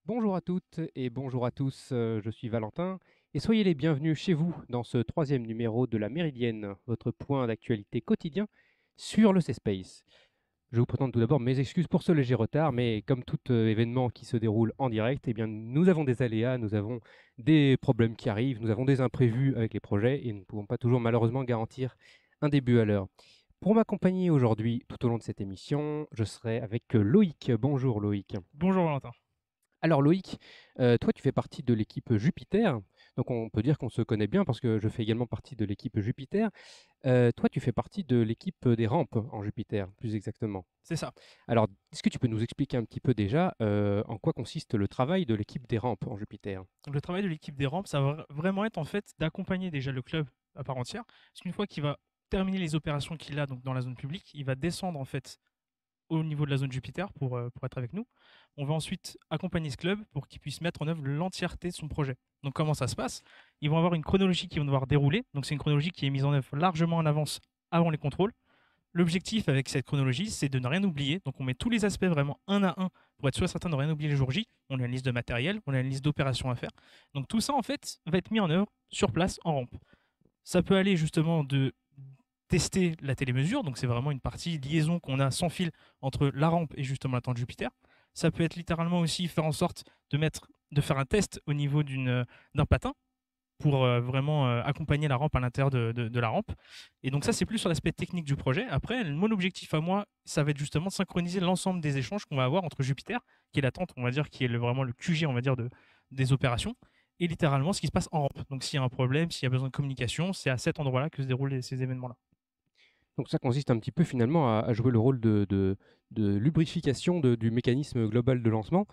Bonjour à toutes et bonjour à tous, je suis Valentin et soyez les bienvenus chez vous dans ce troisième numéro de La Méridienne, votre point d'actualité quotidien sur le C-Space. Je vous présente tout d'abord mes excuses pour ce léger retard, mais comme tout événement qui se déroule en direct, eh bien, nous avons des aléas, nous avons des problèmes qui arrivent, nous avons des imprévus avec les projets et nous ne pouvons pas toujours malheureusement garantir un début à l'heure. Pour m'accompagner aujourd'hui tout au long de cette émission, je serai avec Loïc. Bonjour Loïc. Bonjour Valentin. Alors Loïc, toi tu fais partie de l'équipe Jupiter, donc on peut dire qu'on se connaît bien parce que je fais également partie de l'équipe Jupiter. Toi tu fais partie de l'équipe des rampes en Jupiter, plus exactement. C'est ça. Alors est-ce que tu peux nous expliquer un petit peu déjà en quoi consiste le travail de l'équipe des rampes en Jupiter? Donc, le travail de l'équipe des rampes, ça va vraiment être en fait d'accompagner déjà le club à part entière. Parce qu'une fois qu'il va terminer les opérations qu'il a donc dans la zone publique, il va descendre en fait au niveau de la zone Jupiter pour être avec nous. On va ensuite accompagner ce club pour qu'il puisse mettre en œuvre l'entièreté de son projet. Donc comment ça se passe? Ils vont avoir une chronologie qu'ils vont devoir dérouler. Donc c'est une chronologie qui est mise en œuvre largement en avance avant les contrôles. L'objectif avec cette chronologie, c'est de ne rien oublier. Donc on met tous les aspects vraiment un à un pour être sûr et certain de ne rien oublier les jours J. On a une liste de matériel, on a une liste d'opérations à faire. Donc tout ça en fait va être mis en œuvre sur place en rampe. Ça peut aller justement de tester la télémesure, donc c'est vraiment une partie liaison qu'on a sans fil entre la rampe et justement la tente Jupiter. Ça peut être littéralement aussi faire en sorte de faire un test au niveau d'un patin pour vraiment accompagner la rampe à l'intérieur de la rampe. Et donc ça, c'est plus sur l'aspect technique du projet. Après, mon objectif à moi, ça va être justement de synchroniser l'ensemble des échanges qu'on va avoir entre Jupiter, qui est la tente, on va dire, qui est vraiment le QG, on va dire, des opérations, et littéralement ce qui se passe en rampe. Donc s'il y a un problème, s'il y a besoin de communication, c'est à cet endroit-là que se déroulent ces événements-là. Donc ça consiste un petit peu finalement à jouer le rôle de lubrification du mécanisme global de lancement.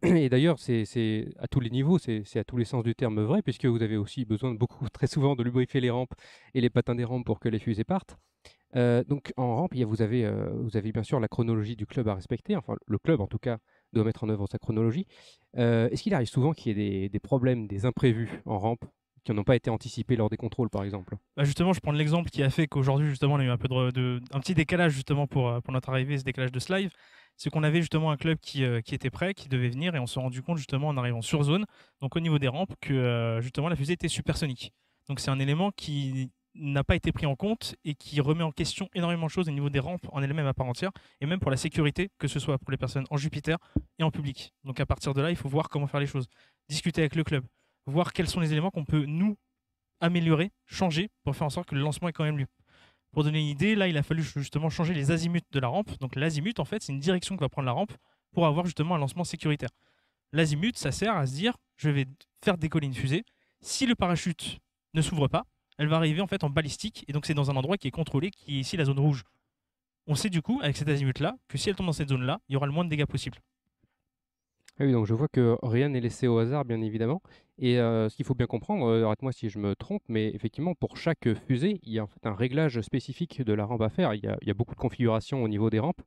Et d'ailleurs, c'est à tous les niveaux, c'est à tous les sens du terme vrai, puisque vous avez aussi besoin de beaucoup, très souvent, de lubrifier les rampes et les patins des rampes pour que les fusées partent. Donc en rampe, vous avez bien sûr la chronologie du club à respecter, enfin le club en tout cas doit mettre en œuvre sa chronologie. Est-ce qu'il arrive souvent qu'il y ait des problèmes, des imprévus en rampe qui n'ont pas été anticipés lors des contrôles par exemple? Bah justement, je prends l'exemple qui a fait qu'aujourd'hui, justement, on a eu un peu un petit décalage justement pour notre arrivée, ce décalage de ce live. C'est qu'on avait justement un club qui était prêt, qui devait venir, et on s'est rendu compte justement en arrivant sur zone, donc au niveau des rampes, que justement la fusée était supersonique. Donc c'est un élément qui n'a pas été pris en compte et qui remet en question énormément de choses au niveau des rampes en elles-mêmes à part entière, et même pour la sécurité, que ce soit pour les personnes en Jupiter et en public. Donc à partir de là, il faut voir comment faire les choses, discuter avec le club, voir quels sont les éléments qu'on peut nous améliorer, changer pour faire en sorte que le lancement ait quand même lieu. Pour donner une idée, là, il a fallu justement changer les azimuts de la rampe. Donc l'azimut, en fait, c'est une direction que va prendre la rampe pour avoir justement un lancement sécuritaire. L'azimut, ça sert à se dire, je vais faire décoller une fusée. Si le parachute ne s'ouvre pas, elle va arriver en fait en balistique, et donc c'est dans un endroit qui est contrôlé, qui est ici la zone rouge. On sait du coup, avec cet azimut-là, que si elle tombe dans cette zone-là, il y aura le moins de dégâts possible. Ah oui, donc je vois que rien n'est laissé au hasard, bien évidemment. Et ce qu'il faut bien comprendre, arrête-moi si je me trompe, mais effectivement, pour chaque fusée, il y a en fait un réglage spécifique de la rampe à faire. Il y a beaucoup de configurations au niveau des rampes,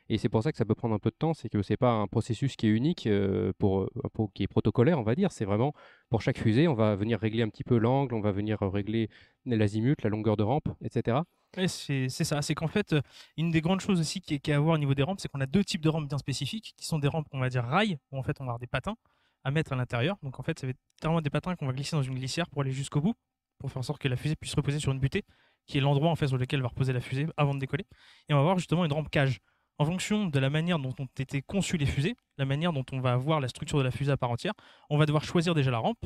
et c'est pour ça que ça peut prendre un peu de temps. C'est que c'est pas un processus qui est unique, qui est protocolaire, on va dire. C'est vraiment pour chaque fusée, on va venir régler un petit peu l'angle, on va venir régler l'azimut, la longueur de rampe, etc. Ouais, c'est ça. C'est qu'en fait, une des grandes choses aussi qui est à voir au niveau des rampes, c'est qu'on a deux types de rampes bien spécifiques, qui sont des rampes, on va dire rails, où en fait on va avoir des patins à mettre à l'intérieur. Donc en fait, ça va être littéralement des patins qu'on va glisser dans une glissière pour aller jusqu'au bout, pour faire en sorte que la fusée puisse reposer sur une butée, qui est l'endroit en fait sur lequel va reposer la fusée avant de décoller. Et on va avoir justement une rampe cage. En fonction de la manière dont ont été conçues les fusées, la manière dont on va avoir la structure de la fusée à part entière, on va devoir choisir déjà la rampe.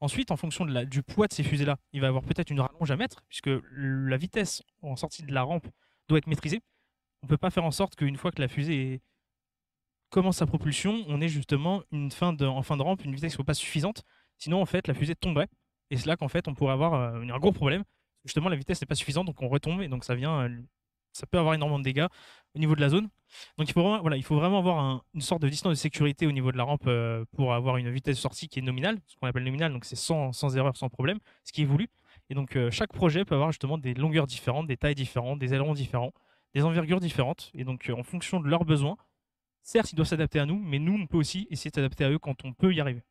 Ensuite, en fonction du poids de ces fusées-là, il va avoir peut-être une rallonge à mettre, puisque la vitesse en sortie de la rampe doit être maîtrisée. On ne peut pas faire en sorte qu'une fois que la fusée commence sa propulsion, on ait justement en fin de rampe une vitesse qui ne soit pas suffisante. Sinon, en fait, la fusée tomberait. Et c'est là qu'en fait, on pourrait avoir un gros problème. Justement, la vitesse n'est pas suffisante, donc on retombe, et donc ça peut avoir énormément de dégâts au niveau de la zone. Donc il faut vraiment avoir une sorte de distance de sécurité au niveau de la rampe pour avoir une vitesse de sortie qui est nominale, ce qu'on appelle nominale, donc c'est sans erreur, sans problème, ce qui est voulu. Et donc chaque projet peut avoir justement des longueurs différentes, des tailles différentes, des ailerons différents, des envergures différentes. Et donc en fonction de leurs besoins, certes, ils doivent s'adapter à nous, mais nous, on peut aussi essayer de s'adapter à eux quand on peut y arriver.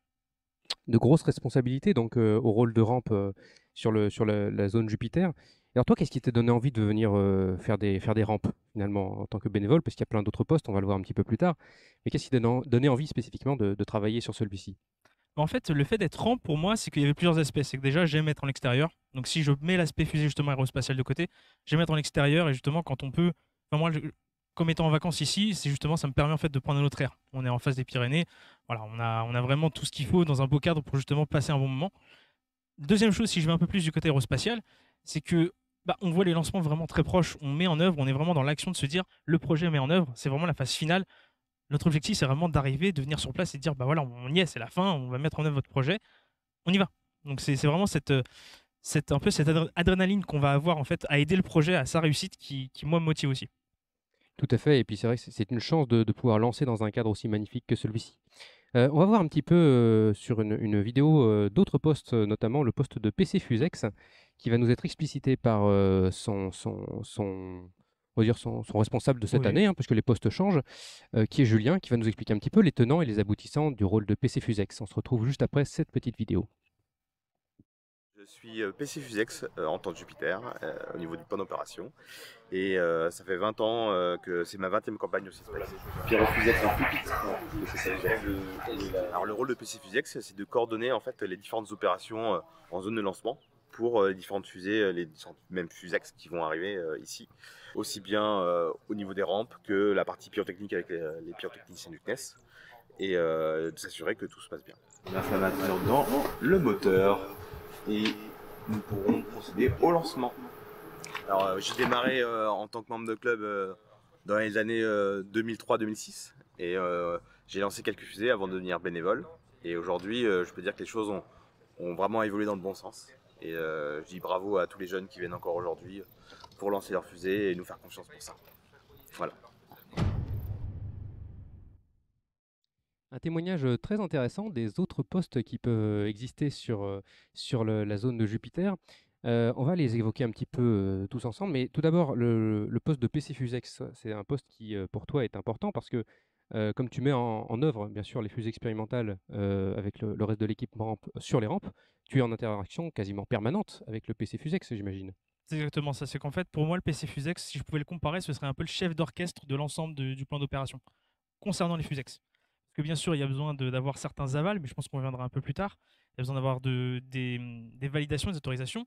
De grosses responsabilités donc au rôle de rampe sur la zone Jupiter. Et alors toi, qu'est-ce qui t'a donné envie de venir faire des rampes finalement en tant que bénévole? Parce qu'il y a plein d'autres postes, on va le voir un petit peu plus tard. Mais qu'est-ce qui t'a donné envie spécifiquement de travailler sur celui-ci? En fait, le fait d'être rampe pour moi, c'est qu'il y avait plusieurs aspects. C'est que déjà, j'aime être en extérieur. Donc si je mets l'aspect fusée justement aérospatiale de côté, j'aime être en extérieur et justement quand on peut. Enfin, moi, comme étant en vacances ici, c'est justement ça me permet en fait de prendre un autre air. On est en face des Pyrénées. Voilà, on a vraiment tout ce qu'il faut dans un beau cadre pour justement passer un bon moment. Deuxième chose, si je vais un peu plus du côté aérospatial, c'est que on voit les lancements vraiment très proches. On met en œuvre, on est vraiment dans l'action de se dire le projet met en œuvre. C'est vraiment la phase finale. Notre objectif, c'est vraiment d'arriver, de venir sur place et de dire bah voilà, on y est, c'est la fin, on va mettre en œuvre votre projet, on y va. Donc c'est vraiment un peu cette adrénaline qu'on va avoir en fait à aider le projet à sa réussite qui moi me motive aussi. Tout à fait, et puis c'est vrai que c'est une chance de pouvoir lancer dans un cadre aussi magnifique que celui-ci. On va voir un petit peu sur une vidéo d'autres postes, notamment le poste de PC Fusex, qui va nous être explicité par on va dire son responsable de cette Oui. année, hein, parce que les postes changent, qui est Julien, qui va nous expliquer un petit peu les tenants et les aboutissants du rôle de PC Fusex. On se retrouve juste après cette petite vidéo. Je suis PC Fusex en tant que Jupiter au niveau du plan d'opération et ça fait 20 ans que c'est ma 20e campagne au CSPACE. Pierre Fusex en pupite. Alors le rôle de PC Fusex, c'est de coordonner en fait les différentes opérations en zone de lancement pour les différentes fusées, les différentes même Fusex qui vont arriver ici, aussi bien au niveau des rampes que la partie pyrotechnique avec les pyrotechniciens du CNES et de s'assurer que tout se passe bien. L'inflammateur dans le moteur et nous pourrons procéder au lancement. Alors j'ai démarré en tant que membre de club dans les années 2003-2006 et j'ai lancé quelques fusées avant de devenir bénévole. Et aujourd'hui, je peux dire que les choses ont vraiment évolué dans le bon sens. Et je dis bravo à tous les jeunes qui viennent encore aujourd'hui pour lancer leurs fusées et nous faire confiance pour ça. Voilà. Un témoignage très intéressant des autres postes qui peuvent exister sur la zone de Jupiter. On va les évoquer un petit peu tous ensemble, mais tout d'abord, le poste de PC Fusex, c'est un poste qui, pour toi, est important parce que, comme tu mets en œuvre, bien sûr, les fusées expérimentales avec le reste de l'équipement sur les rampes, tu es en interaction quasiment permanente avec le PC Fusex, j'imagine. C'est exactement ça. C'est qu'en fait, pour moi, le PC Fusex, si je pouvais le comparer, ce serait un peu le chef d'orchestre de l'ensemble du plan d'opération concernant les Fusex. Parce que bien sûr, il y a besoin d'avoir certains avals, mais je pense qu'on reviendra un peu plus tard. Il y a besoin d'avoir des validations, des autorisations.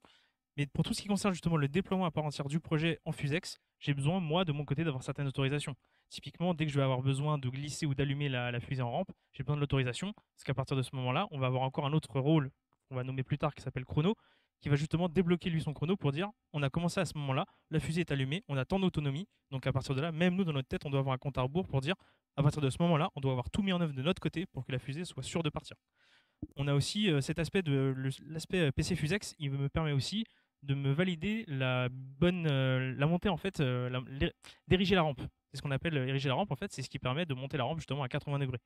Mais pour tout ce qui concerne justement le déploiement à part entière du projet en Fusex, j'ai besoin, moi, de mon côté, d'avoir certaines autorisations. Typiquement, dès que je vais avoir besoin de glisser ou d'allumer la fusée en rampe, j'ai besoin de l'autorisation, parce qu'à partir de ce moment-là, on va avoir encore un autre rôle qu'on va nommer plus tard qui s'appelle chrono, qui va justement débloquer lui son chrono pour dire on a commencé à ce moment-là, la fusée est allumée, on a tant d'autonomie, donc à partir de là, même nous dans notre tête, on doit avoir un compte à rebours pour dire à partir de ce moment-là, on doit avoir tout mis en œuvre de notre côté pour que la fusée soit sûre de partir. On a aussi cet aspect l'aspect PC Fusex, il me permet aussi de me valider la montée en fait, d'ériger la rampe. C'est ce qu'on appelle ériger la rampe en fait, c'est ce qui permet de monter la rampe justement à 80 degrés.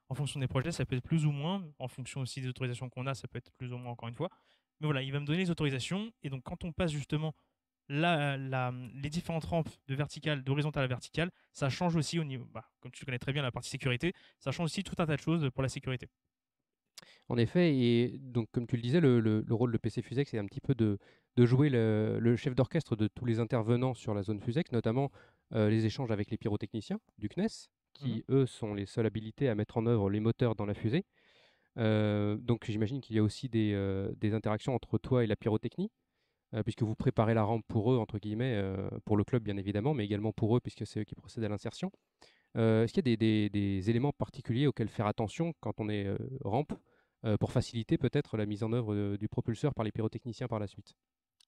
En fonction des projets, ça peut être plus ou moins, en fonction aussi des autorisations qu'on a, ça peut être plus ou moins encore une fois. Mais voilà, il va me donner les autorisations et donc quand on passe justement les différentes rampes de verticale, d'horizontale à verticale, ça change aussi au niveau, comme tu connais très bien la partie sécurité, ça change aussi tout un tas de choses pour la sécurité. En effet, et donc comme tu le disais, le rôle de PC Fusex, c'est un petit peu de jouer le chef d'orchestre de tous les intervenants sur la zone Fusex, notamment les échanges avec les pyrotechniciens du CNES, qui eux sont les seuls habilités à mettre en œuvre les moteurs dans la fusée. Donc j'imagine qu'il y a aussi des interactions entre toi et la pyrotechnie, puisque vous préparez la rampe pour eux, entre guillemets, pour le club bien évidemment, mais également pour eux, puisque c'est eux qui procèdent à l'insertion. Est-ce qu'il y a des éléments particuliers auxquels faire attention quand on est rampe pour faciliter peut-être la mise en œuvre du propulseur par les pyrotechniciens par la suite?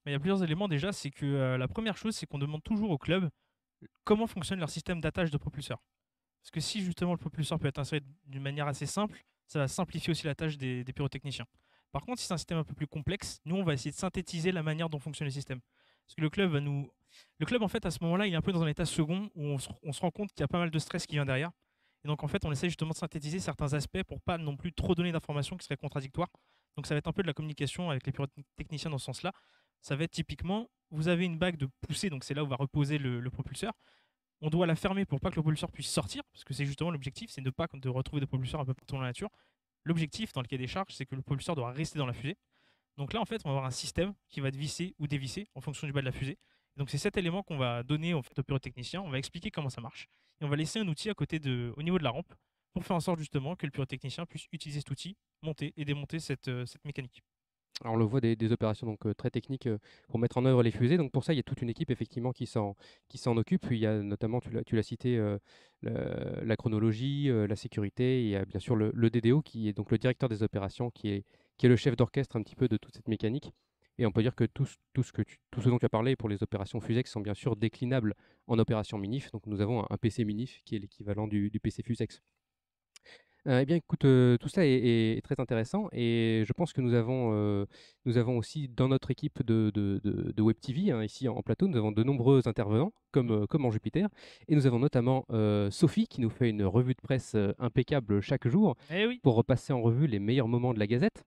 Mais il y a plusieurs éléments déjà, c'est que la première chose, c'est qu'on demande toujours au club comment fonctionne leur système d'attache de propulseur. Parce que si justement le propulseur peut être inséré d'une manière assez simple, ça va simplifier aussi la tâche des pyrotechniciens. Par contre, si c'est un système un peu plus complexe, nous on va essayer de synthétiser la manière dont fonctionne le système. Parce que le club en fait à ce moment-là, il est un peu dans un état second où on se rend compte qu'il y a pas mal de stress qui vient derrière. Et donc en fait, on essaie justement de synthétiser certains aspects pour pas non plus trop donner d'informations qui seraient contradictoires. Donc ça va être un peu de la communication avec les pyrotechniciens dans ce sens-là. Ça va être typiquement, vous avez une bague de poussée, donc c'est là où va reposer le propulseur. On doit la fermer pour pas que le propulseur puisse sortir, parce que c'est justement l'objectif, c'est de ne pas de retrouver des propulseurs un peu partout dans la nature. L'objectif dans le cahier des charges, c'est que le propulseur doit rester dans la fusée. Donc là, en fait, on va avoir un système qui va être vissé ou dévissé en fonction du bas de la fusée. Et donc c'est cet élément qu'on va donner en fait, au pyrotechnicien. On va expliquer comment ça marche. Et on va laisser un outil au niveau de la rampe pour faire en sorte justement que le pyrotechnicien puisse utiliser cet outil, monter et démonter cette mécanique. Alors on le voit des opérations donc très techniques pour mettre en œuvre les fusées. Donc pour ça, il y a toute une équipe effectivement qui s'en occupe. Il y a notamment, tu l'as cité, la chronologie, la sécurité. Il y a bien sûr le DDO qui est donc le directeur des opérations, qui est le chef d'orchestre un petit peu de toute cette mécanique. Et on peut dire que tout ce dont tu as parlé pour les opérations Fusex sont bien sûr déclinables en opération Minif. Donc nous avons un PC Minif qui est l'équivalent du PC Fusex. Eh bien, écoute, tout ça est très intéressant et je pense que nous avons aussi dans notre équipe de Web TV, hein, ici en plateau, nous avons de nombreux intervenants, comme en Jupiter, et nous avons notamment Sophie qui nous fait une revue de presse impeccable chaque jour Eh oui, pour repasser en revue les meilleurs moments de la Gazette.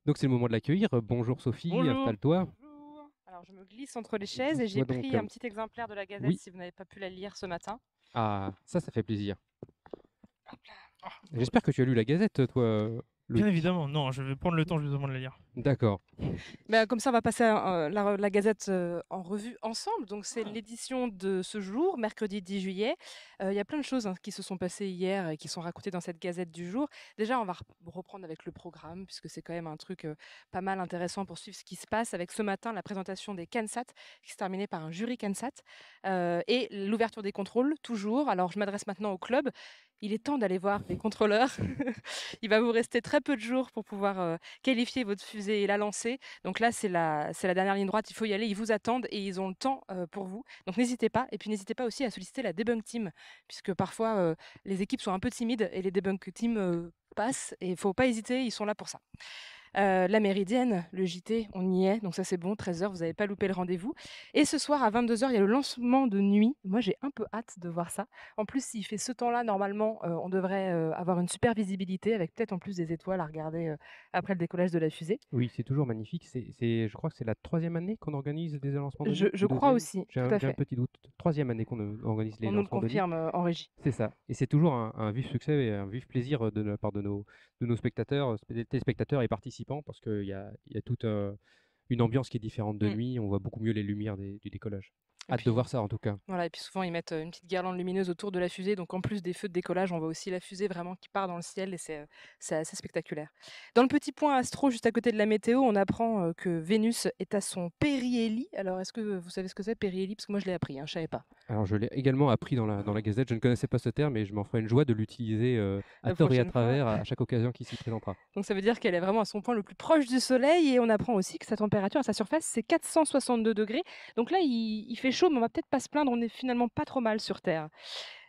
Donc c'est le moment de l'accueillir. Bonjour Sophie, bonjour. installe-toi. Bonjour. Alors, je me glisse entre les chaises et j'ai Dis-moi donc, pris un petit exemplaire de la Gazette oui. si vous n'avez pas pu la lire ce matin. Ah, ça fait plaisir. Hop là. J'espère que tu as lu la Gazette, toi, Bien Loïc. évidemment, non, je vais prendre le temps justement de la lire. D'accord. Comme ça, on va passer la Gazette en revue ensemble. Donc, c'est l'édition de ce jour, mercredi 10 juillet. Il y a plein de choses qui se sont passées hier et qui sont racontées dans cette Gazette du jour. Déjà, on va reprendre avec le programme, puisque c'est quand même un truc pas mal intéressant pour suivre ce qui se passe. Avec ce matin, la présentation des CANSAT, qui s'est terminée par un jury CANSAT, et l'ouverture des contrôles, toujours. Alors, je m'adresse maintenant au club. Il est temps d'aller voir les contrôleurs. Il va vous rester très peu de jours pour pouvoir qualifier votre fusée et la lancer. Donc là, c'est la dernière ligne droite, il faut y aller, ils vous attendent et ils ont le temps pour vous. Donc n'hésitez pas. Et puis n'hésitez pas aussi à solliciter la debunk team, puisque parfois les équipes sont un peu timides et les debunk teams passent. Et il ne faut pas hésiter, ils sont là pour ça. La Méridienne, le JT, on y est, donc ça c'est bon, 13h, vous n'avez pas loupé le rendez-vous. Et ce soir à 22h, il y a le lancement de nuit. Moi j'ai un peu hâte de voir ça. En plus, s'il fait ce temps-là, normalement, on devrait avoir une super visibilité avec peut-être en plus des étoiles à regarder après le décollage de la fusée. Oui, c'est toujours magnifique. Je crois que c'est la 3e année qu'on organise des lancements de Je nuit, ou crois 2e? aussi, J'ai tout un, à j'ai un fait. petit doute. 3e année qu'on organise les On nous le lancements de nuit. confirme en régie. C'est ça. Et c'est toujours un vif succès et un vif plaisir de la part de nos spectateurs, téléspectateurs et participants, parce qu'il y a toute une ambiance qui est différente de Mm. nuit. On voit beaucoup mieux les lumières du décollage. Et Hâte de puis, voir ça en tout cas. voilà, et puis souvent ils mettent une petite guirlande lumineuse autour de la fusée, donc en plus des feux de décollage, on voit aussi la fusée vraiment qui part dans le ciel et c'est assez spectaculaire. Dans le petit point astro, juste à côté de la météo, on apprend que Vénus est à son périhélie. Alors est-ce que vous savez ce que c'est périhélie? Parce que moi je l'ai appris, je ne savais pas. Alors je l'ai également appris dans la Gazette. Je ne connaissais pas ce terme et je m'en ferai une joie de l'utiliser à La tort et à prochaine fois. travers à chaque occasion qui s'y présentera. Donc ça veut dire qu'elle est vraiment à son point le plus proche du Soleil et on apprend aussi que sa température à sa surface c'est 462 degrés. Donc là il fait chaud mais on va peut-être pas se plaindre, on est finalement pas trop mal sur Terre.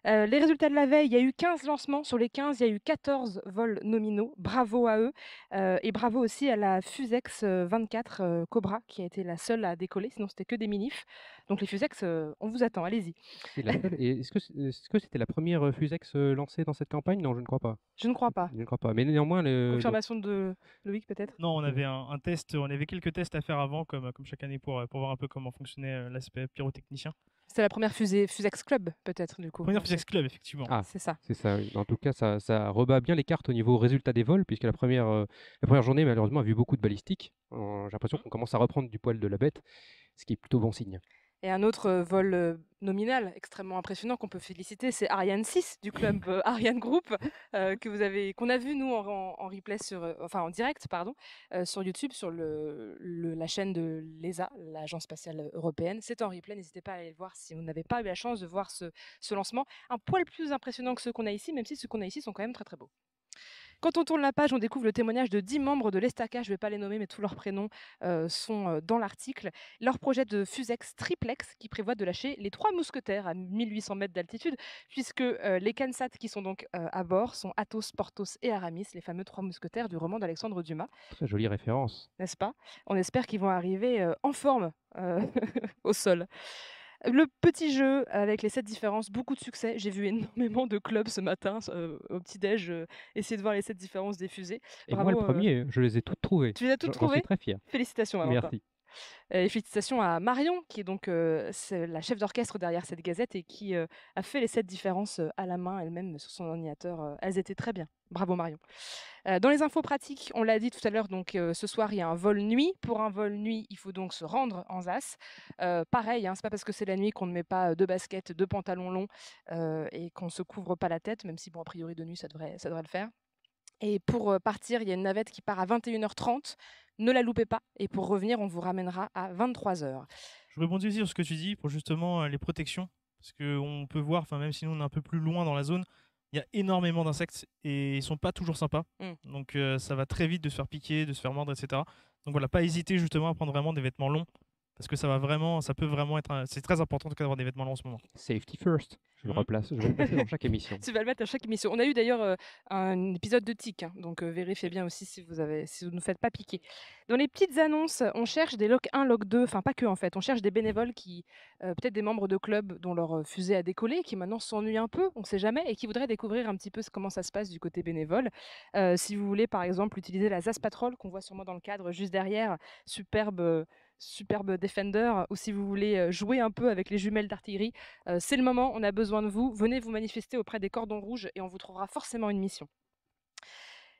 Les résultats de la veille, il y a eu 15 lancements. Sur les 15, il y a eu 14 vols nominaux. Bravo à eux. Et bravo aussi à la Fusex 24 Cobra, qui a été la seule à décoller. Sinon, c'était que des minifs. Donc les Fusex, on vous attend. Allez-y. C'est la seule. Et est-ce que c'était la première Fusex lancée dans cette campagne? Non, je ne crois pas. Je ne crois pas. Je ne crois pas. Mais néanmoins, Confirmation de Loïc, peut-être? Non, on avait un test, on avait quelques tests à faire avant, comme chaque année, pour voir un peu comment fonctionnait l'aspect pyrotechnicien. C'était la première Fusex Club, peut-être, du coup. Première Fusex Club, effectivement. Ah, C'est ça. c'est ça. Oui. En tout cas, ça rebat bien les cartes au niveau résultat des vols, puisque la première journée, malheureusement, a vu beaucoup de balistiques. J'ai l'impression qu'on commence à reprendre du poil de la bête, ce qui est plutôt bon signe. Et un autre vol nominal extrêmement impressionnant qu'on peut féliciter, c'est Ariane 6 du club Ariane Group qu'on a vu nous en replay en direct sur YouTube sur la chaîne de l'ESA, l'Agence spatiale européenne. C'est en replay, n'hésitez pas à aller le voir si vous n'avez pas eu la chance de voir ce lancement. Un poil plus impressionnant que ceux qu'on a ici, même si ceux qu'on a ici sont quand même très très beaux. Quand on tourne la page, on découvre le témoignage de 10 membres de l'ESTACA. Je ne vais pas les nommer, mais tous leurs prénoms sont dans l'article. Leur projet de Fusex triplex qui prévoit de lâcher les 3 mousquetaires à 1800 mètres d'altitude, puisque les CANSAT qui sont donc à bord sont Athos, Porthos et Aramis, les fameux 3 mousquetaires du roman d'Alexandre Dumas. Très jolie référence. N'est-ce pas? On espère qu'ils vont arriver en forme au sol. Le petit jeu avec les 7 différences, beaucoup de succès. J'ai vu énormément de clubs ce matin au petit-déj essayer de voir les 7 différences des fusées. Et Bravo, moi, le premier, je les ai toutes trouvées. tu les as toutes J'en suis trouvées? très fier. Félicitations, Valentin. Merci. Et félicitations à Marion, qui est donc c'est la chef d'orchestre derrière cette gazette et qui a fait les 7 différences à la main elle-même sur son ordinateur. Elles étaient très bien. Bravo Marion. Dans les infos pratiques, on l'a dit tout à l'heure, donc ce soir il y a un vol nuit. Pour un vol nuit, il faut donc se rendre en ZAS. Pareil, hein, c'est pas parce que c'est la nuit qu'on ne met pas de baskets, de pantalons longs et qu'on se couvre pas la tête, même si bon a priori de nuit ça devrait le faire. Et pour partir, il y a une navette qui part à 21h30. Ne la loupez pas. Et pour revenir, on vous ramènera à 23h. Je rebondis aussi sur ce que tu dis pour justement les protections. Parce qu'on peut voir, même si nous on est un peu plus loin dans la zone, il y a énormément d'insectes et ils sont pas toujours sympas. Donc ça va très vite de se faire piquer, de se faire mordre, etc. Donc voilà, pas hésiter justement à prendre vraiment des vêtements longs. Parce que ça peut vraiment être. C'est très important en tout cas d'avoir des vêtements longs en ce moment. Safety first. Je le replace, je vais le placer dans chaque émission. Tu vas le mettre à chaque émission. On a eu d'ailleurs un épisode de tic, hein, donc vérifiez bien aussi si vous ne vous faites pas piquer. Dans les petites annonces, on cherche des LOC 1, LOC 2, enfin pas que en fait, on cherche des bénévoles qui, peut-être des membres de clubs dont leur fusée a décollé, qui maintenant s'ennuient un peu, on ne sait jamais, et qui voudraient découvrir un petit peu comment ça se passe du côté bénévole. Si vous voulez par exemple utiliser la ZAS Patrol qu'on voit sûrement dans le cadre juste derrière, superbe Defender, ou si vous voulez jouer un peu avec les jumelles d'artillerie, c'est le moment, on a besoin de vous. Venez vous manifester auprès des cordons rouges et on vous trouvera forcément une mission.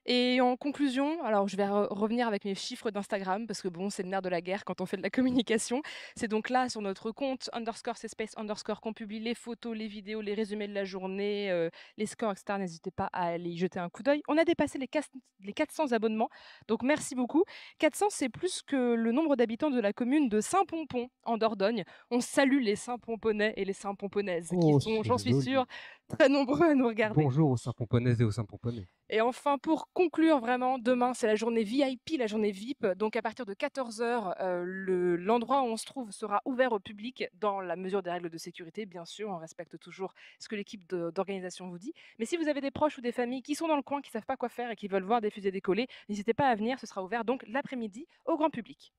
Et en conclusion, alors je vais revenir avec mes chiffres d'Instagram, parce que bon, c'est le nerf de la guerre quand on fait de la communication. C'est donc là, sur notre compte, _cspace_ qu'on publie les photos, les vidéos, les résumés de la journée, les scores, etc. N'hésitez pas à aller y jeter un coup d'œil. On a dépassé les 400 abonnements, donc merci beaucoup. 400, c'est plus que le nombre d'habitants de la commune de Saint-Pompon, en Dordogne. On salue les Saint-Pomponnais et les Saint-Pomponnaises, qui sont, j'en suis sûre, très nombreux à nous regarder. Bonjour aux Saint-Pomponnaises et aux Saint-Pomponnais. Et enfin, pour conclure vraiment, demain, c'est la journée VIP, la journée VIP. Donc, à partir de 14h, l'endroit où on se trouve sera ouvert au public dans la mesure des règles de sécurité. Bien sûr, on respecte toujours ce que l'équipe d'organisation vous dit. Mais si vous avez des proches ou des familles qui sont dans le coin, qui ne savent pas quoi faire et qui veulent voir des fusées décoller, n'hésitez pas à venir. Ce sera ouvert donc l'après-midi au grand public.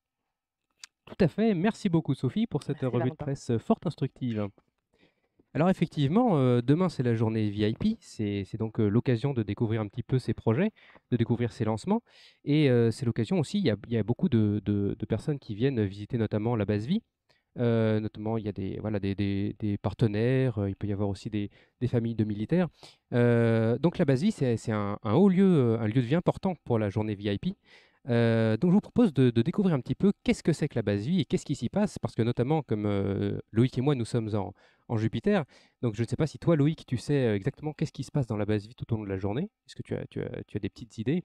Tout à fait. Merci beaucoup, Sophie, pour cette revue de presse fort instructive. Alors effectivement, demain c'est la journée VIP, c'est donc l'occasion de découvrir un petit peu ces projets, de découvrir ces lancements, et c'est l'occasion aussi, il y a beaucoup de personnes qui viennent visiter notamment la base vie, notamment il y a des partenaires, il peut y avoir aussi des familles de militaires. Donc la base vie c'est un haut lieu, un lieu de vie important pour la journée VIP. Donc je vous propose de découvrir un petit peu qu'est-ce que c'est que la base vie et qu'est-ce qui s'y passe, parce que notamment comme Loïc et moi nous sommes en Jupiter, donc je ne sais pas si toi Loïc tu sais exactement qu'est-ce qui se passe dans la base vie tout au long de la journée. Est-ce que tu as des petites idées?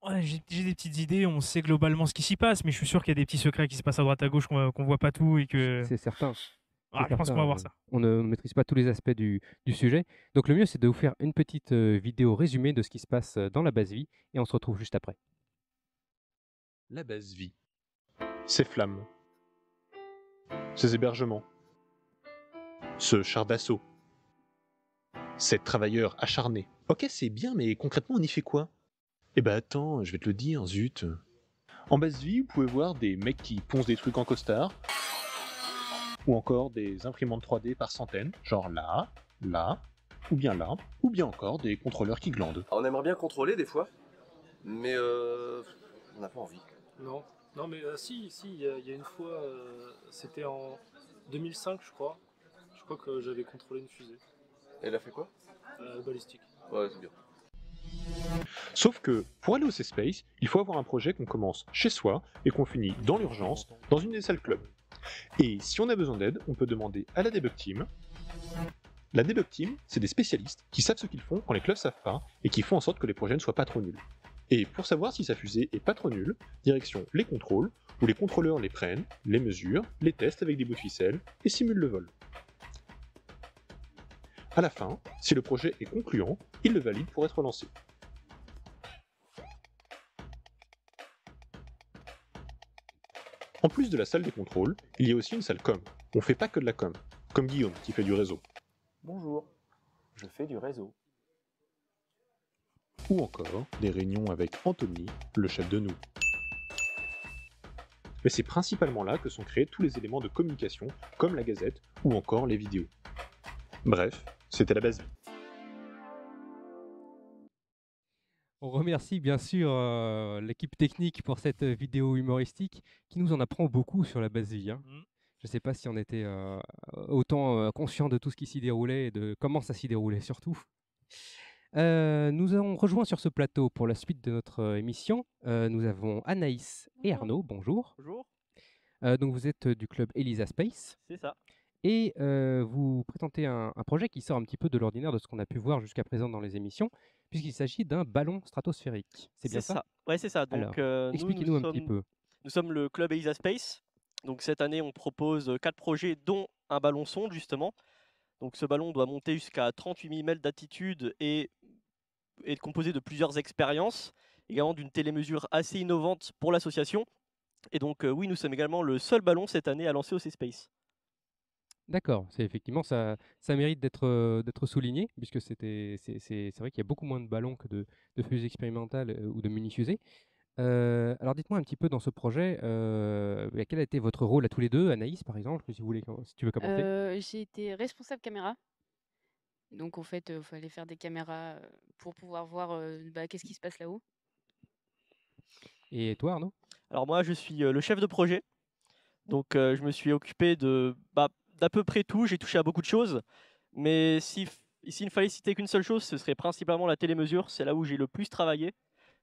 Ouais, j'ai des petites idées, on sait globalement ce qui s'y passe, mais je suis sûr qu'il y a des petits secrets qui se passent à droite à gauche qu'on voit pas tout et que... C'est certain. Je pense qu'on va voir ça. On ne maîtrise pas tous les aspects du sujet, donc le mieux c'est de vous faire une petite vidéo résumée de ce qui se passe dans la base vie et on se retrouve juste après. La base vie. Ces flammes. Ces hébergements. Ce char d'assaut. Ces travailleurs acharnés. Ok, c'est bien, mais concrètement, on y fait quoi? Eh ben attends, je vais te le dire, zut. En base vie, vous pouvez voir des mecs qui poncent des trucs en costard. Ou encore des imprimantes 3D par centaines, genre là, là, ou bien là, ou bien encore des contrôleurs qui glandent. On aimerait bien contrôler des fois, mais on n'a pas envie. Non mais si, il y a une fois, c'était en 2005 je crois que j'avais contrôlé une fusée. Et elle a fait quoi? Balistique. Ouais, c'est bien. Sauf que, pour aller au C-Space, il faut avoir un projet qu'on commence chez soi et qu'on finit dans l'urgence, dans une des salles club. Et si on a besoin d'aide, on peut demander à la Debug Team. La Debug Team, c'est des spécialistes qui savent ce qu'ils font quand les clubs savent pas et qui font en sorte que les projets ne soient pas trop nuls. Et pour savoir si sa fusée est pas trop nulle, direction les contrôles, où les contrôleurs les prennent, les mesurent, les testent avec des bouts de ficelle et simulent le vol. À la fin, si le projet est concluant, ils le valident pour être lancé. En plus de la salle des contrôles, il y a aussi une salle com. On fait pas que de la com, comme Guillaume qui fait du réseau. Bonjour, je fais du réseau. Ou encore des réunions avec Anthony, le chef de nous. Mais c'est principalement là que sont créés tous les éléments de communication, comme la gazette ou encore les vidéos. Bref, c'était la base vie. On remercie bien sûr l'équipe technique pour cette vidéo humoristique qui nous en apprend beaucoup sur la base vie, hein. Je ne sais pas si on était autant conscient de tout ce qui s'y déroulait et de comment ça s'y déroulait surtout. Nous avons rejoint sur ce plateau pour la suite de notre émission. Nous avons Anaïs et Arnaud. Bonjour. Bonjour, Donc vous êtes du club Elisa Space c'est ça. et vous présentez un projet qui sort un petit peu de l'ordinaire de ce qu'on a pu voir jusqu'à présent dans les émissions, puisqu'il s'agit d'un ballon stratosphérique. C'est bien ça? Ouais, c'est ça. Alors, Donc, nous expliquez-nous un petit sommes, peu. nous sommes le club ELISA Space. Donc, cette année, on propose 4 projets, dont un ballon sonde, justement. Donc, ce ballon doit monter jusqu'à 38 mm d'altitude et est composé de plusieurs expériences, également d'une télémesure assez innovante pour l'association. Et donc, oui, nous sommes également le seul ballon cette année à lancer OC Space. D'accord, c'est effectivement ça mérite d'être souligné, puisque c'est vrai qu'il y a beaucoup moins de ballons que de fusées expérimentales ou de mini-fusées. Alors dites-moi un petit peu dans ce projet, quel a été votre rôle à tous les deux, Anaïs par exemple, si tu veux commencer. J'ai été responsable caméra. Donc en fait, il fallait faire des caméras pour pouvoir voir qu'est-ce qui se passe là-haut. Et toi Arnaud? Alors, moi, je suis le chef de projet. Donc, je me suis occupé d'à peu près tout. J'ai touché à beaucoup de choses. Mais s'il ne fallait citer qu'une seule chose, ce serait principalement la télémesure. C'est là où j'ai le plus travaillé.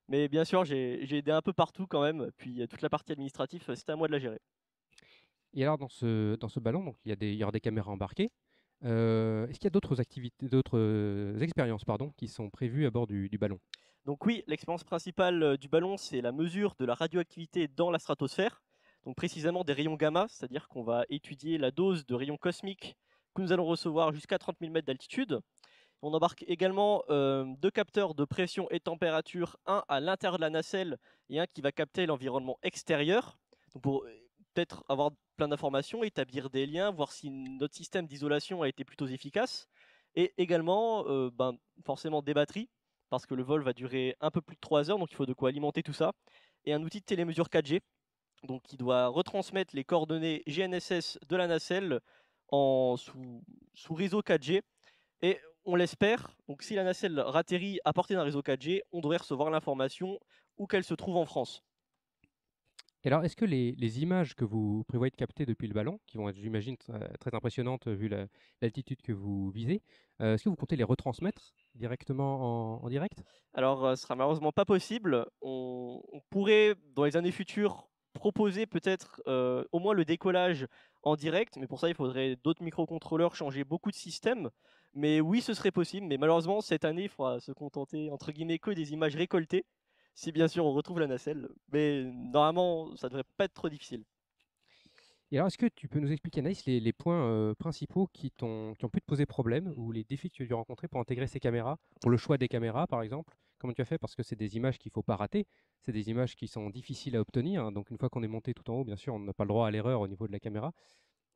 Mais bien sûr, j'ai aidé un peu partout quand même. Puis toute la partie administrative, c'était à moi de la gérer. Et alors dans ce ballon, donc, il y aura des caméras embarquées. Est-ce qu'il y a d'autres activités, d'autres expériences pardon, qui sont prévues à bord du ballon? Donc oui, l'expérience principale du ballon, c'est la mesure de la radioactivité dans la stratosphère. Donc précisément des rayons gamma, c'est-à-dire qu'on va étudier la dose de rayons cosmiques que nous allons recevoir jusqu'à 30 000 mètres d'altitude. On embarque également 2 capteurs de pression et température, un à l'intérieur de la nacelle et un qui va capter l'environnement extérieur. Donc pour peut-être avoir plein d'informations, établir des liens, voir si notre système d'isolation a été plutôt efficace. Et également, forcément des batteries, parce que le vol va durer un peu plus de 3 heures, donc il faut de quoi alimenter tout ça. Et un outil de télémesure 4G, donc qui doit retransmettre les coordonnées GNSS de la nacelle sous réseau 4G. Et on l'espère, donc si la nacelle atterrit à portée d'un réseau 4G, on devrait recevoir l'information où qu'elle se trouve en France. Et alors, est-ce que les images que vous prévoyez de capter depuis le ballon, qui vont être, j'imagine, très impressionnantes vu l'altitude que vous visez, est-ce que vous comptez les retransmettre directement en direct? Alors, ce sera malheureusement pas possible. On pourrait, dans les années futures, proposer peut-être au moins le décollage en direct, mais pour ça, il faudrait d'autres microcontrôleurs, changer beaucoup de systèmes. Mais oui, ce serait possible, mais malheureusement, cette année, il faudra se contenter, entre guillemets, que des images récoltées, si bien sûr on retrouve la nacelle. Mais normalement, ça devrait pas être trop difficile. Et alors, est-ce que tu peux nous expliquer, Anaïs, les points principaux qui ont pu te poser problème ou les défis que tu as dû rencontrer pour intégrer ces caméras, pour le choix des caméras par exemple? Comment tu as fait? Parce que c'est des images qu'il ne faut pas rater, c'est des images qui sont difficiles à obtenir, hein. Donc une fois qu'on est monté tout en haut, bien sûr, on n'a pas le droit à l'erreur au niveau de la caméra.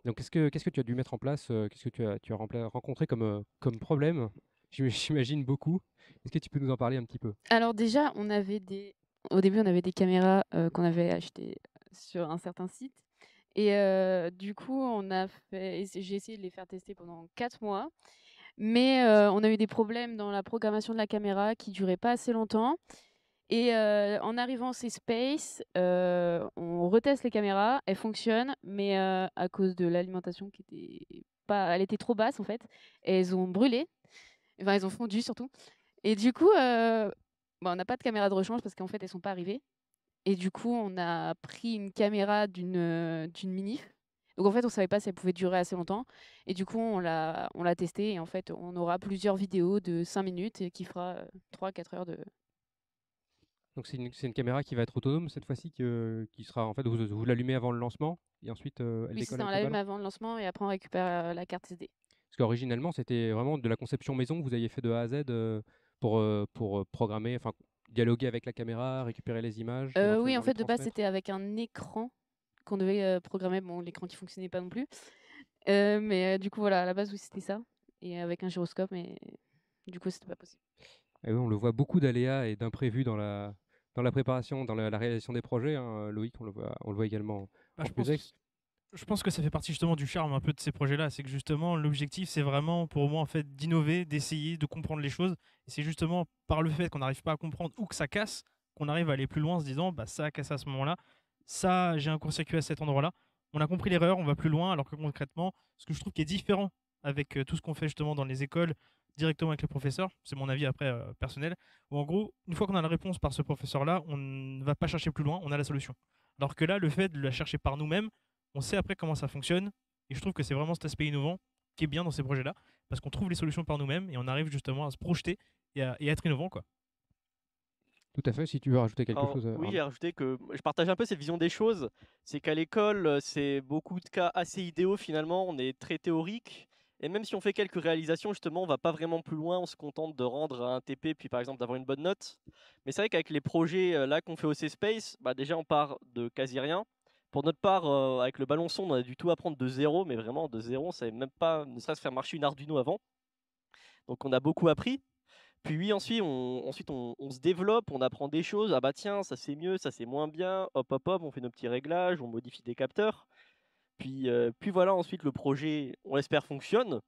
Donc qu'est-ce que tu as dû mettre en place? Qu'est-ce que tu as rencontré comme problème? J'imagine beaucoup. Est-ce que tu peux nous en parler un petit peu? Alors déjà, au début, on avait des caméras qu'on avait achetées sur un certain site. Et du coup, j'ai essayé de les faire tester pendant 4 mois. Mais on a eu des problèmes dans la programmation de la caméra qui duraient pas assez longtemps. Et en arrivant chez Space, on reteste les caméras, elles fonctionnent, mais à cause de l'alimentation qui était pas, elle était trop basse en fait, et elles ont brûlé, enfin elles ont fondu surtout. Et du coup, on n'a pas de caméra de rechange parce qu'en fait elles sont pas arrivées. Et du coup, on a pris une caméra d'une Minif. Donc en fait, on savait pas si elle pouvait durer assez longtemps. Et du coup, on l'a testée. Et en fait, on aura plusieurs vidéos de 5 minutes et qui fera 3-4 heures de. Donc c'est une caméra qui va être autonome cette fois-ci, qui sera en fait vous l'allumez avant le lancement et ensuite elle Oui, c'est décolle ça, on avec le l'allume ballon. avant le lancement et après on récupère la carte SD. Parce qu'originellement c'était vraiment de la conception maison que vous aviez fait de A à Z pour programmer, enfin dialoguer avec la caméra, récupérer les images, Oui, en éventuellement les fait, de base, transmettre. c'était avec un écran qu'on devait programmer. Bon, l'écran qui fonctionnait pas non plus. Mais du coup, voilà, à la base, oui, c'était ça. Et avec un gyroscope, mais du coup, c'était pas possible. Et oui, on le voit beaucoup d'aléas et d'imprévus dans la préparation, dans la réalisation des projets, hein. Loïc, on le voit également Bah, en je pense Plusex. Je pense que ça fait partie justement du charme un peu de ces projets-là. C'est que justement, l'objectif, c'est vraiment pour moi en fait d'innover, d'essayer de comprendre les choses. Et c'est justement par le fait qu'on n'arrive pas à comprendre ou que ça casse, qu'on arrive à aller plus loin en se disant, bah ça a cassé à ce moment-là, ça j'ai un court-circuit à cet endroit-là. On a compris l'erreur, on va plus loin, alors que concrètement, ce que je trouve qui est différent avec tout ce qu'on fait justement dans les écoles, directement avec les professeurs, c'est mon avis après personnel, où en gros, une fois qu'on a la réponse par ce professeur-là, on ne va pas chercher plus loin, on a la solution. Alors que là, le fait de la chercher par nous-mêmes, on sait après comment ça fonctionne. Et je trouve que c'est vraiment cet aspect innovant qui est bien dans ces projets-là, parce qu'on trouve les solutions par nous-mêmes et on arrive justement à se projeter et à être innovant, quoi. Tout à fait, si tu veux rajouter quelque Alors, chose, oui, Arnaud. j'ai rajouté que je partage un peu cette vision des choses. C'est qu'à l'école, c'est beaucoup de cas assez idéaux finalement. On est très théorique. Et même si on fait quelques réalisations, justement, on va pas vraiment plus loin. On se contente de rendre un TP, puis par exemple d'avoir une bonne note. Mais c'est vrai qu'avec les projets là qu'on fait au C-Space, bah, déjà on part de quasi rien. Pour notre part, avec le ballon sonde, on a du tout apprendre de zéro, mais vraiment de zéro, on savait même pas, ne serait-ce faire marcher une Arduino avant. Donc on a beaucoup appris. Puis oui, ensuite on se développe, on apprend des choses. Ah bah tiens, ça c'est mieux, ça c'est moins bien. Hop, hop, hop, on fait nos petits réglages, on modifie des capteurs. Puis voilà, ensuite le projet, on l'espère, fonctionne.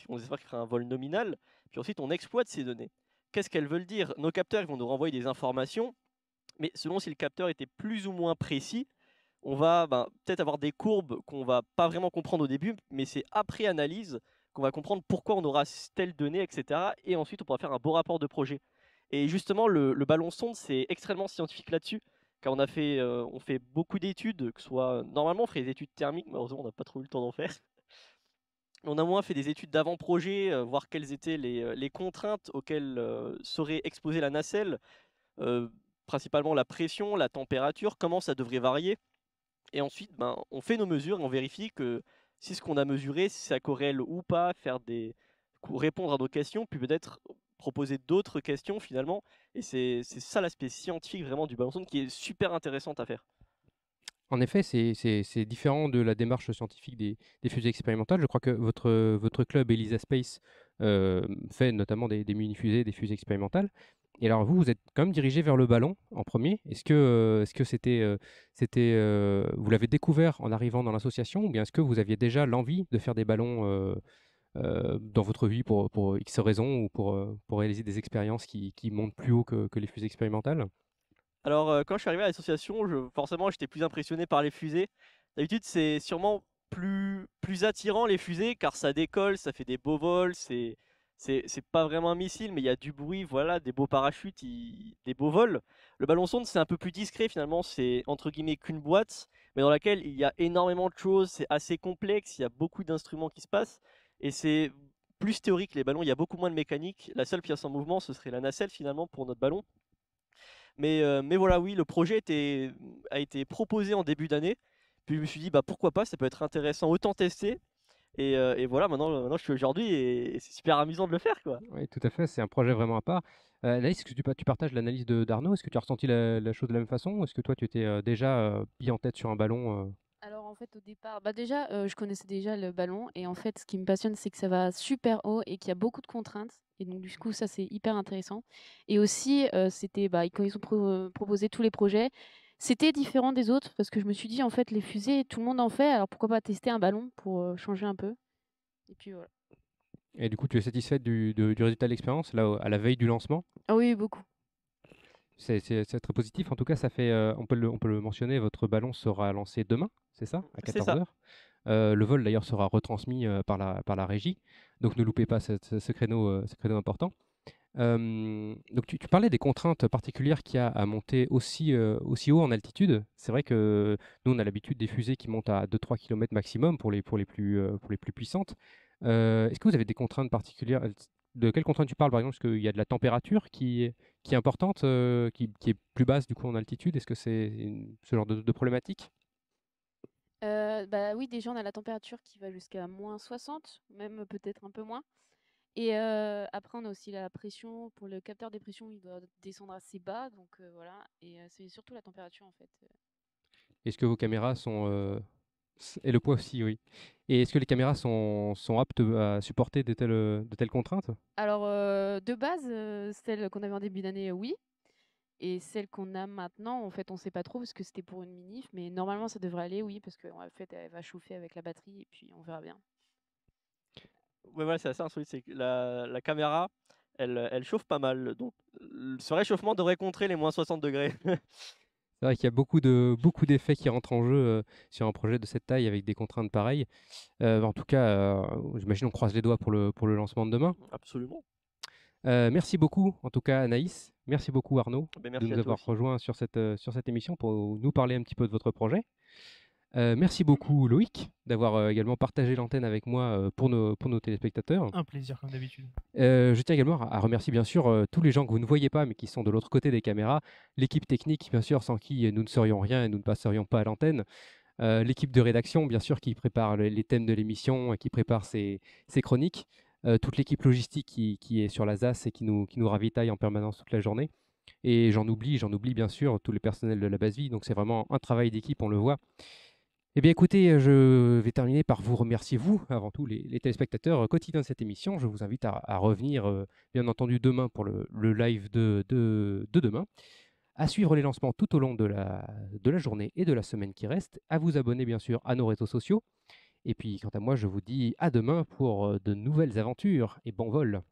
On espère qu'il fera un vol nominal. Puis ensuite on exploite ces données. Qu'est-ce qu'elles veulent dire? Nos capteurs ils vont nous renvoyer des informations, mais selon si le capteur était plus ou moins précis, on va peut-être avoir des courbes qu'on va pas vraiment comprendre au début, mais c'est après analyse qu'on va comprendre pourquoi on aura telle donnée, etc. Et ensuite, on pourra faire un beau rapport de projet. Et justement, le ballon sonde, c'est extrêmement scientifique là-dessus, car on fait beaucoup d'études, que ce soit normalement on ferait des études thermiques, malheureusement on n'a pas trop eu le temps d'en faire. On a moins fait des études d'avant-projet, voir quelles étaient les contraintes auxquelles serait exposée la nacelle, principalement la pression, la température, comment ça devrait varier. Et ensuite, on fait nos mesures et on vérifie que si ce qu'on a mesuré, si ça corrèle ou pas, répondre à nos questions, puis peut-être proposer d'autres questions finalement. Et c'est ça l'aspect scientifique vraiment du ballon sonde qui est super intéressante à faire. En effet, c'est différent de la démarche scientifique des fusées expérimentales. Je crois que votre club ELISA Space fait notamment des mini-fusées, des fusées expérimentales. Et alors vous, vous êtes quand même dirigé vers le ballon en premier. Est-ce que vous l'avez découvert en arrivant dans l'association, ou bien est-ce que vous aviez déjà l'envie de faire des ballons dans votre vie pour X raisons, ou pour réaliser des expériences qui montent plus haut que les fusées expérimentales? Alors, quand je suis arrivé à l'association, forcément, j'étais plus impressionné par les fusées. D'habitude, c'est sûrement plus attirant les fusées, car ça décolle, ça fait des beaux vols, c'est pas vraiment un missile, mais il y a du bruit, voilà, des beaux parachutes, des beaux vols. Le ballon sonde, c'est un peu plus discret finalement, c'est entre guillemets qu'une boîte, mais dans laquelle il y a énormément de choses, c'est assez complexe, il y a beaucoup d'instruments qui se passent, et c'est plus théorique. Les ballons, il y a beaucoup moins de mécanique. La seule pièce en mouvement, ce serait la nacelle finalement pour notre ballon. Mais voilà, oui, le projet a été proposé en début d'année. Puis je me suis dit, bah pourquoi pas, ça peut être intéressant, autant tester. Et voilà, maintenant je suis aujourd'hui et c'est super amusant de le faire, quoi. Oui, tout à fait, c'est un projet vraiment à part. Anaïs, est-ce que tu partages l'analyse d'Arnaud? Est-ce que tu as ressenti la chose de la même façon? Ou est-ce que toi, tu étais déjà bien en tête sur un ballon? Alors en fait au départ, bah déjà je connaissais déjà le ballon et en fait ce qui me passionne c'est que ça va super haut et qu'il y a beaucoup de contraintes et donc du coup ça c'est hyper intéressant. Et aussi c'était quand ils ont proposé tous les projets, c'était différent des autres parce que je me suis dit en fait les fusées tout le monde en fait alors pourquoi pas tester un ballon pour changer un peu. Et puis voilà. Et du coup, tu es satisfaite du résultat de l'expérience, là, à la veille du lancement? Ah oui, beaucoup. C'est très positif. En tout cas, ça fait, on peut le mentionner, votre ballon sera lancé demain, c'est ça, à C'est 14 ça. heures. Le vol d'ailleurs sera retransmis par la régie, donc ne loupez pas ce créneau important. Donc tu parlais des contraintes particulières qu'il y a à monter aussi haut en altitude. C'est vrai que nous, on a l'habitude des fusées qui montent à 2-3 km maximum pour les plus puissantes. Est-ce que vous avez des contraintes particulières? De quelles contraintes tu parles, par exemple? Est-ce qu'il y a de la température qui est importante, qui est plus basse du coup en altitude? Est-ce que c'est ce genre de problématique? Bah oui, déjà on a la température qui va jusqu'à -60, même peut-être un peu moins. Et après on a aussi la pression. Pour le capteur des pressions, il doit descendre assez bas, donc voilà. Et c'est surtout la température en fait. Est-ce que vos caméras et le poids aussi, oui. Et est-ce que les caméras sont aptes à supporter de telles contraintes? Alors de base, celle qu'on avait en début d'année, oui. Et celle qu'on a maintenant, en fait, on ne sait pas trop parce que c'était pour une minif, mais normalement ça devrait aller, oui, parce qu'en fait, elle va chauffer avec la batterie et puis on verra bien. Ouais, voilà, c'est assez insolite. C'est que la caméra, elle chauffe pas mal. Donc, ce réchauffement devrait contrer les moins 60 degrés. C'est vrai qu'il y a beaucoup d'effets qui rentrent en jeu sur un projet de cette taille avec des contraintes pareilles. En tout cas, j'imagine on croise les doigts pour le lancement de demain. Absolument. Merci beaucoup, en tout cas, Anaïs. Merci beaucoup, Arnaud, Ben, de merci à nous toi avoir aussi. rejoints sur cette émission pour nous parler un petit peu de votre projet. Merci beaucoup, Loïc, d'avoir également partagé l'antenne avec moi pour nos téléspectateurs. Un plaisir, comme d'habitude. Je tiens également à remercier bien sûr tous les gens que vous ne voyez pas mais qui sont de l'autre côté des caméras, l'équipe technique bien sûr sans qui nous ne serions rien et nous ne passerions pas à l'antenne, l'équipe de rédaction bien sûr qui prépare les thèmes de l'émission, qui prépare ces chroniques, toute l'équipe logistique qui est sur la ZAS et qui nous ravitaille en permanence toute la journée. Et j'en oublie bien sûr tous les personnels de la base vie, donc c'est vraiment un travail d'équipe, on le voit. Eh bien écoutez, je vais terminer par vous remercier, vous, avant tout, les téléspectateurs quotidiens de cette émission. Je vous invite à revenir, bien entendu, demain pour le live de demain, à suivre les lancements tout au long de la journée et de la semaine qui reste, à vous abonner, bien sûr, à nos réseaux sociaux. Et puis, quant à moi, je vous dis à demain pour de nouvelles aventures et bon vol.